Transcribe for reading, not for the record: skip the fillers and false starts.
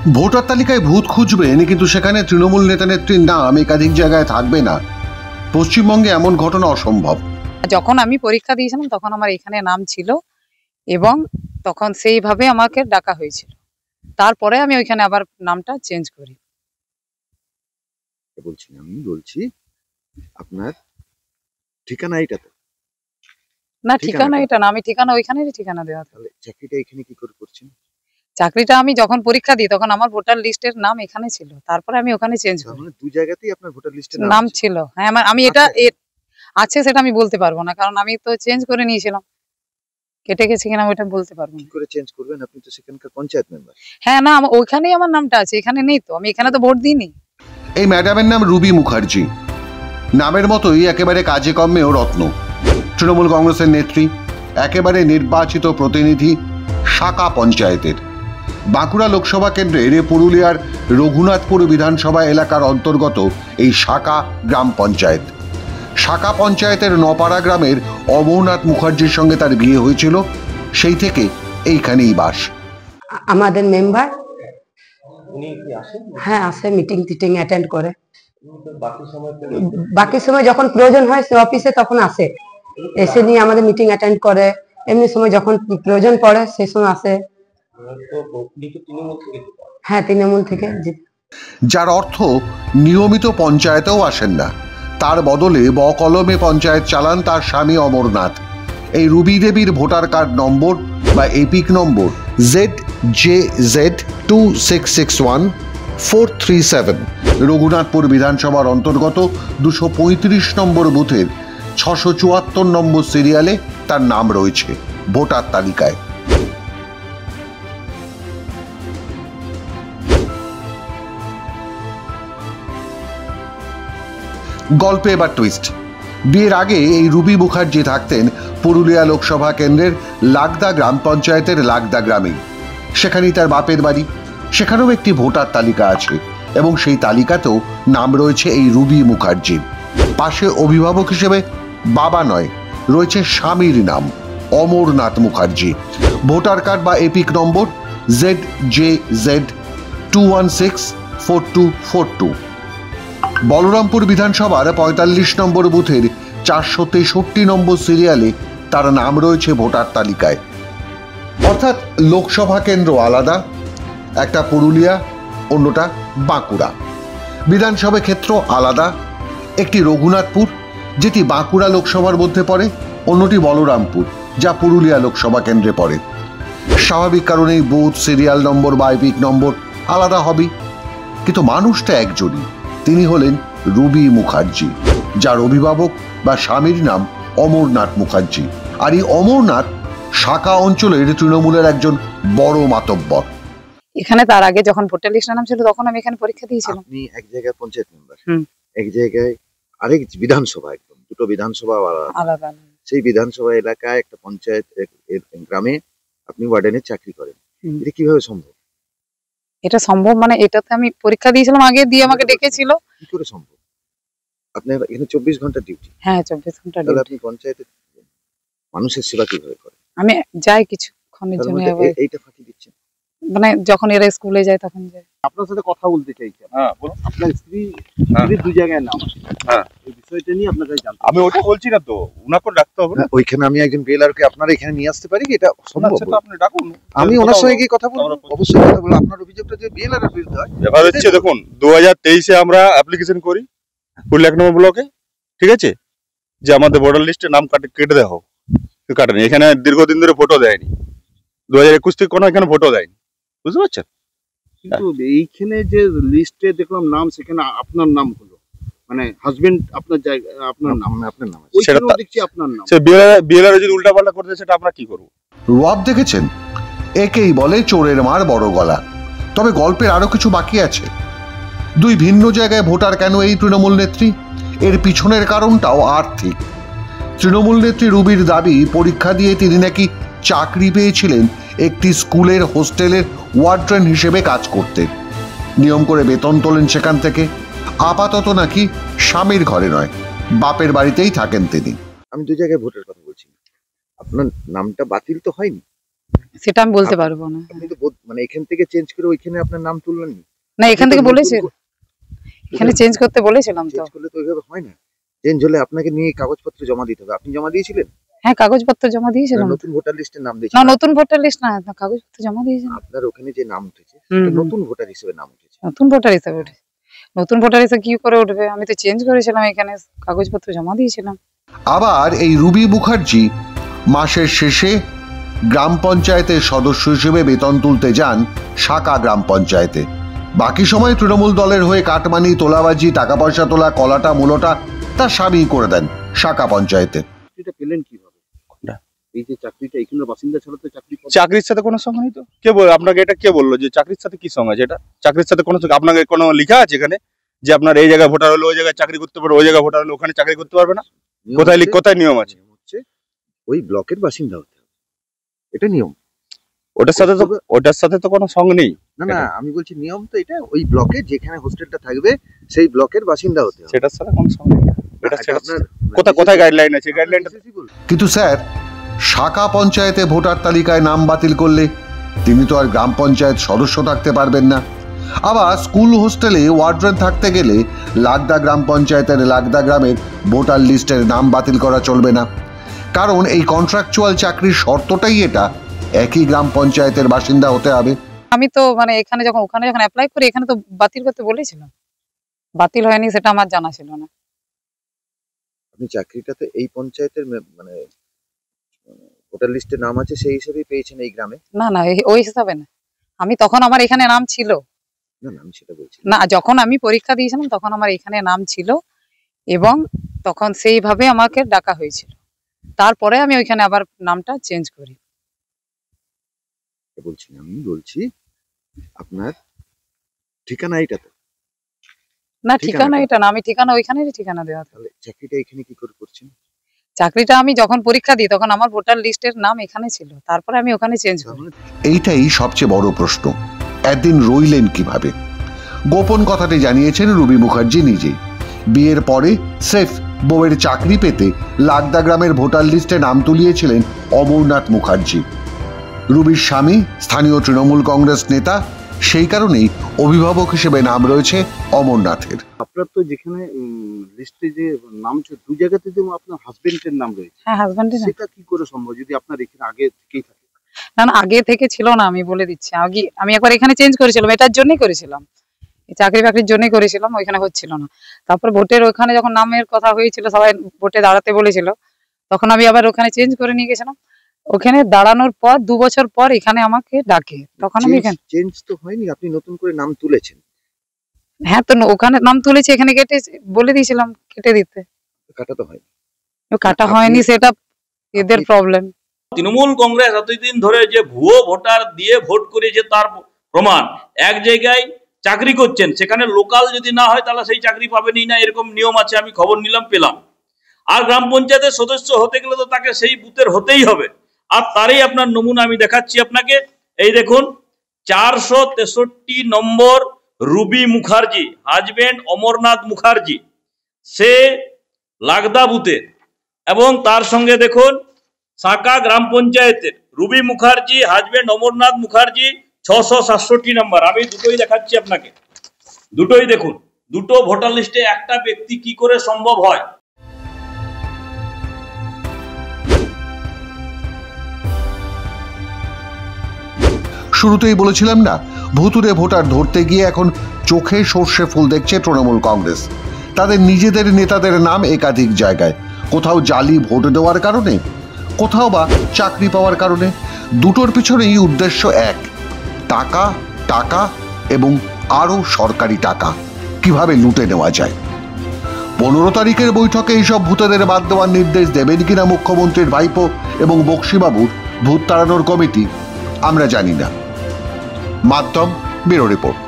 Voter তালিকায় ভূত খুঁজবেন, কিন্তু সেখানে তৃণমূল নেতা নেত্রীর নাম একাধিক জায়গায় থাকবে না। পশ্চিমবঙ্গে এমন ঘটনা অসম্ভব। যখন আমি পরীক্ষা দিয়েছিলাম তখন আমার এখানে নাম ছিল এবং তখন সেইভাবে আমাকে ডাকা হয়েছিল। তারপরে আমি ওইখানে আবার নামটা চেঞ্জ করি। আমি বলছি আপনার ঠিকানা এটা তো না, ঠিকানা এটা না, আমি ঠিকানা ওইখানেরই ঠিকানা দেওয়া। তাহলে চাকরিটা এখানে কি করে করছেন? চাকরিটা আমি যখন পরীক্ষা দিই তখন আমার ভোটার লিস্টের নাম এখানে ছিল, তারপরে আমি ওখানে চেঞ্জ করি। মানে দুই জায়গাতেই আপনার ভোটার লিস্টের নাম ছিল। হ্যাঁ, আমি এটা আছে সেটা আমি বলতে পারবো না, কারণ আমি তো চেঞ্জ করে নিয়েছিলাম। কেটে গেছে কিনা ওটা বলতে পারবো না। কি করে চেঞ্জ করবেন? আপনি তো সেখানকার পঞ্চায়েত মেম্বার। হ্যাঁ, না, ওইখানেই আমার নামটা আছে, এখানে নেই তো। আমি এখানে তো ভোট দিইনি। এই ম্যাডামের নাম রুবি মুখার্জি। নামের মতোই একেবারে কাজে কর্মেও রত্ন। তৃণমূল কংগ্রেসের নেত্রী, একেবারে নির্বাচিত প্রতিনিধি শাখা পঞ্চায়েতের। বাঁকুড়া লোকসভা কেন্দ্রের পুরুলিয়ার রঘুনাথপুর বিধানসভা এলাকার অন্তর্গত এই শাখা গ্রাম পঞ্চায়েত। শাখা পঞ্চায়েতের নপাড়া গ্রামের অমরনাথ মুখার্জির সঙ্গে তার বিয়ে হয়েছিল। সেই থেকে এইখানেই বাস। আমাদের মেম্বার হ্যাঁ আসে, মিটিং টিটিং অ্যাটেন্ড করে। বাকি সময় যখন প্রয়োজন হয় সে অফিসে তখন আসে, এসে নিয়ে আমাদের মিটিং অ্যাটেন্ড করে। এমনি সময় যখন প্রয়োজন পড়ে সেই সময় আসে। হ্যাঁ, তৃণমূল থেকে। যার অর্থ নিয়মিত পঞ্চায়েতেও আসেন না, তার বদলে বকলমে পঞ্চায়েত চালান তার স্বামী অমরনাথ। এই রুবি দেবীর ভোটার কার্ড নম্বর বা এপিক নম্বর ZJZ2661437। রঘুনাথপুর বিধানসভার অন্তর্গত 235 নম্বর বুথের 674 নম্বর সিরিয়ালে তার নাম রয়েছে ভোটার তালিকায়। গল্পে এবার টুইস্ট। বিয়ের আগে এই রুবি মুখার্জি থাকতেন পুরুলিয়া লোকসভা কেন্দ্রের লাগদা গ্রাম পঞ্চায়েতের লাগদা গ্রামে। সেখানেই তার বাপের বাড়ি। সেখানেও একটি ভোটার তালিকা আছে এবং সেই তালিকাতেও নাম রয়েছে এই রুবি মুখার্জির। পাশে অভিভাবক হিসেবে বাবা নয়, রয়েছে স্বামীর নাম অমরনাথ মুখার্জি। ভোটার কার্ড বা এপিক নম্বর ZJZ2164242। বলরামপুর বিধানসভার 45 নম্বর বুথের 463 নম্বর সিরিয়ালে তার নাম রয়েছে ভোটার তালিকায়। অর্থাৎ লোকসভা কেন্দ্র আলাদা, একটা পুরুলিয়া, অন্যটা বাঁকুড়া। বিধানসভা ক্ষেত্র আলাদা, একটি রঘুনাথপুর যেটি বাঁকুড়া লোকসভার মধ্যে পড়ে, অন্যটি বলরামপুর যা পুরুলিয়া লোকসভা কেন্দ্রে পড়ে। স্বাভাবিক কারণেই বুথ, সিরিয়াল নম্বর বা এপিক নম্বর আলাদা হবে, কিন্তু মানুষটা একজনই। তিনি হলেন রুবি মুখার্জি, যার অভিভাবক বা স্বামীর নাম অমরনাথ মুখার্জি। আর এই অমরনাথ শাখা অঞ্চলের তৃণমূলের একজন বড় মাতব্বর। এখানে তার আগে যখন ভোটার লিস্টের নাম ছিল তখন আমি এখানে পরীক্ষা দিয়েছিলাম। আপনি এক জায়গায় পঞ্চায়েত মেম্বার, এক জায়গায় আরেক বিধানসভা, একদম দুটো বিধানসভা আলাদা। সেই বিধানসভা এলাকায় একটা পঞ্চায়েত গ্রামে আপনি ওয়ার্ডেনের চাকরি করেন। এটা কিভাবে সম্ভব? এটা সম্ভব মানে এটাতে আমি পরীক্ষা দিয়েছিলাম আগে, দিয়ে আমাকে ডেকেছিল। কি করে সম্ভব? আপনার এখানে 24 ঘন্টা ডিউটি। হ্যাঁ, 24 ঘন্টা ডিউটি। তাহলে আপনি পঞ্চায়েতে মানুষের সেবা কিভাবে করেন? আমি যাই কিছুক্ষণের জন্য। এইটা ফাঁকি দিচ্ছেন মানে যখন এরা স্কুলে যায় তখন যাই। আপনার সাথে কথা বলতে চাইছি। হ্যাঁ বলুন। আপনার স্ত্রী দুই জায়গায় নাম আছে। হ্যাঁ, এই বিষয়টা নিয়ে আপনাকে জানতে। আমি ওটা বলছি না তো, উনাকে ডাকতে হবে না। ওইখানে আমি একজন বিএলআরকে আপনারা এখানে নিয়ে আসতে পারি কি? এটা সম্ভব? সেটা আপনি ডাকুন, আমি ওনার সঙ্গে গিয়ে কথা বলবো। অবশ্যই কথা বলবো। আপনার অভিযোগটা যে বিএলআর এর বিরুদ্ধে হয়। ব্যাপার হচ্ছে দেখুন, 2023-এ আমরা অ্যাপ্লিকেশন করি পুরুলিয়া 1 নম্বর ব্লকে, ঠিক আছে, যে আমাদের ভোটার লিস্টে নাম কেটে দেওয়া হোক। কাটেনি। এখানে দীর্ঘদিন ধরে ভোটও দেয়নি। 2021 থেকে কোনো এখানে ভোটও দেয়নি, বুঝতে পারছেন? কিন্তু এইখানে যে লিস্টে দেখলাম নাম, সেখানে আপনার নাম হলো, মানে হাজবেন্ড আপনার জায়গা, আপনার নাম সেটা দেখছি আপনার নাম। সে বিএলআর যদি উল্টাপাল্টা করতে, সেটা আমরা কি করব? রব দেখেছেন, একেই বলে চোরের মার বড় গলা। তবে গল্পের আরো কিছু বাকি আছে। দুই ভিন্ন জায়গায় ভোটার কেন এই তৃণমূল নেত্রী? এর পিছনের কারণটাও আর্থিক। তৃণমূল নেত্রী রুবির দাবি, পরীক্ষা দিয়ে তিনি নাকি চাকরি পেয়েছিলেন একটি স্কুলের হোস্টেলের ওয়ার্ডেন হিসেবে কাজ করতে। নিয়ম করে বেতন তোলেন সেখান থেকে। আপাতত নাকি স্বামীর ঘরে নয়, বাপের বাড়িতেই থাকেন তিনি। আমি দু জায়গায় ভোটের কথা বলছি। আপনার নামটা বাতিল তো হয়নি? সেটা আমি বলতে পারবো না। আপনি তো মানে এখান থেকে চেঞ্জ করে ওইখানে আপনার নাম তুললেন না, এখান থেকে বলেছি, এখানে চেঞ্জ করতে বলেছিলাম তো। চেঞ্জ করলে তো ওইভাবে হয় না। চেঞ্জ হলে আপনাকে নিয়ে কাগজপত্র জমা দিতে হবে। আপনি জমা দিয়েছিলেন? হ্যাঁ, কাগজপত্র জমা দিয়েছিলাম। নতুন ভোটার লিস্টের নাম না, দিয়েছিলেন? নতুন ভোটার লিস্ট না, কাগজপত্র জমা দিয়েছিলাম। আপনার ওখানে যে নাম উঠেছে হুম, সেটা হুম। নতুন ভোটার হিসেবে নাম উঠেছে। নতুন ভোটার হিসেবে উঠে, নতুন ভোটার হিসেবে কি করে উঠবে? আমি তো চেঞ্জ করেছিলাম, এখানে কাগজপত্র জমা দিয়েছিলাম। আবার এই রুবি মুখার্জি মাসের শেষে গ্রাম পঞ্চায়েতের সদস্য হিসেবে বেতন তুলতে যান শাখা গ্রাম পঞ্চায়েতে। বাকি সময় তৃণমূল দলের হয়ে কাটমানি, তোলাবাজি, টাকা পয়সা তোলা, কলাটা মূলটা তার স্বামী করে দেন শাখা পঞ্চায়েতে। চাকরিটা পেলেন কিভাবে? কোনটা? এই যে চাকরিটা, এখানে বাসিন্দা ছাড়া তো চাকরি পাবেন না। চাকরির সাথে কোনো সঙ্গে নেই তো। কে বল আপনাকে এটা, কে বললো যে চাকরির সাথে কি সঙ্গে আছে? এটা চাকরির সাথে কোনো আপনাকে কোনো লেখা আছে এখানে যে আপনার এই জায়গায় ভোটার হলে ওই জায়গায় চাকরি করতে পারবে, ওই জায়গায় ভোটার হলে ওখানে চাকরি করতে পারবে না? নিয়ম কোথায় হচ্ছে- কোথায় নিয়ম আছে? নিয়ম হচ্ছে ওই ব্লকের বাসিন্দা হতে হবে, এটা নিয়ম। ওটার সাথে তো কোনো সঙ্গ নেই। না না, আমি বলছি নিয়ম তো এটা, ওই ব্লকে যেখানে হোস্টেলটা থাকবে সেই ব্লকের বাসিন্দা হতে হবে। সেটার সাথে কোনো সঙ্গ নেই। এটা এটা আপনার কোথায় কোথায় গাইডলাইন আছে? গাইডলাইনটা BCC বলবে। কিন্তু স্যার, শাখা পঞ্চায়েতে ভোটার তালিকায় নাম বাতিল করলে তিনি তো আর গ্রাম পঞ্চায়েত সদস্য থাকতে পারবেন না। আবার স্কুল হোস্টেলে ওয়ার্ডেন থাকতে গেলে লাগদা গ্রাম পঞ্চায়েতের লাগদা গ্রামের ভোটার লিস্টের নাম বাতিল করা চলবে না, কারণ এই কন্ট্রাকচুয়াল চাকরির শর্তটাই এটা, একই গ্রাম পঞ্চায়েতের বাসিন্দা হতে হবে। আমি তো মানে এখানে যখন ওখানে যখন অ্যাপ্লাই করি, এখানে তো বাতিল করতে বলেছিলাম, বাতিল হয়নি সেটা আমার জানা ছিল না। আপনি চাকরিটাতে এই পঞ্চায়েতের মানে ভোটার লিস্টে নাম আছে সেই হিসেবেই পেয়েছেন এই গ্রামে? না না, ওই হিসাবে না। আমি তখন আমার এখানে নাম ছিল না না, আমি সেটা বলছি না, যখন আমি পরীক্ষা দিয়েছিলাম তখন আমার এখানে নাম ছিল এবং তখন সেইভাবে আমাকে ডাকা হয়েছিল। তারপরে আমি ওইখানে আবার নামটা চেঞ্জ করি। বলছি না, আমি বলছি আপনার ঠিকানা এইটা তো? না, ঠিকানাটা? ঠিকানা এটা না, আমি ঠিকানা ওইখানেরই ঠিকানা দেওয়া। তাহলে চাকরিটা এখানে কি করে করছেন? চাকরিটা আমি যখন পরীক্ষা দিই তখন আমার ভোটার লিস্টের নাম এখানে ছিল, তারপরে আমি ওখানে চেঞ্জ করি। এইটাই সবচেয়ে বড় প্রশ্ন, একদিন রইলেন কিভাবে? গোপন কথাটি জানিয়েছেন রুবি মুখার্জি নিজেই। বিয়ের পরে সেফ বউয়ের চাকরি পেতে লাগদা গ্রামের ভোটার লিস্টে নাম তুলিয়েছিলেন অমরনাথ মুখার্জি। রুবির স্বামী স্থানীয় তৃণমূল কংগ্রেস নেতা, সেই কারণেই অভিভাবক হিসেবে নাম রয়েছে অমরনাথের। আপনার তো যেখানে লিস্টে যে নাম ছিল, দু জায়গাতে যে আপনার হাজবেন্ডের নাম রয়েছে, হ্যাঁ, হাজব্যান্ডের। সেটা কি করে সম্ভব যদি আপনার এখানে আগে থেকেই থাকে? না না, আগে থেকে ছিল না, আমি বলে দিচ্ছি। আগে আমি একবার এখানে চেঞ্জ করেছিলাম, এটার জন্যই করেছিলাম, এই চাকরি বাকরির জন্যই করেছিলাম, ওইখানে হচ্ছিল না। তারপর ভোটের ওখানে যখন নামের কথা হয়েছিল, সবাই ভোটে দাঁড়াতে বলেছিল, তখন আমি আবার ওখানে চেঞ্জ করে নিয়ে গেছিলাম। ওখানে দাঁড়ানোর পর 2 বছর পর এখানে আমাকে ডাকে, তখন আমি এখানে। চেঞ্জ তো হয়নি, আপনি নতুন করে নাম তুলেছেন। হ্যাঁ, তো ওখানে নাম তুলেছি, এখানে কেটে বলে দিয়েছিলাম কেটে দিতে, কাটা তো হয়নি। কাটা হয়নি, সেটা এদের প্রবলেম। তৃণমূল কংগ্রেস এতদিন ধরে যে ভুয়ো ভোটার দিয়ে ভোট করেছে তার প্রমাণ। এক জায়গায় চাকরি করছেন, সেখানে লোকাল যদি না হয় তাহলে সেই চাকরি পাবেনই না, এরকম নিয়ম আছে। আমি খবর নিলাম, পেলাম। আর গ্রাম পঞ্চায়েতের সদস্য হতে গেলে তো তাকে সেই বুথের হতেই হবে। আর তারই আপনার নমুনা আমি দেখাচ্ছি আপনাকে। এই দেখুন, 463 নম্বর রুবি মুখার্জি, হাজবেন্ড অমরনাথ মুখার্জি, সে লাগদা বুথে। এবং তার সঙ্গে দেখুন শাখা গ্রাম পঞ্চায়েতের রুবি মুখার্জি, হাজবেন্ড অমরনাথ মুখার্জি, 667 নম্বর। আমি দুটোই দেখাচ্ছি আপনাকে, দুটোই দেখুন। দুটো ভোটার লিস্টে একটা ব্যক্তি কি করে সম্ভব হয়? শুরুতেই বলেছিলাম না, ভুতুরে ভোটার ধরতে গিয়ে এখন চোখে সর্ষে ফুল দেখছে তৃণমূল কংগ্রেস। তাদের নিজেদের নেতাদের নাম একাধিক জায়গায়, কোথাও জালি ভোট দেওয়ার কারণে, কোথাও বা চাকরি পাওয়ার কারণে। দুটোর পিছনেই উদ্দেশ্য এক, টাকা, টাকা এবং আরও সরকারি টাকা কিভাবে লুটে নেওয়া যায়। 15 তারিখের বৈঠকে এইসব ভূতেদের বাদ দেওয়ার নির্দেশ দেবেন কিনা মুখ্যমন্ত্রীর ভাইপো এবং বক্সিবাবুর ভূত তাড়ানোর কমিটি আমরা জানি না। মাধ্যম ব্যুরো রিপোর্ট।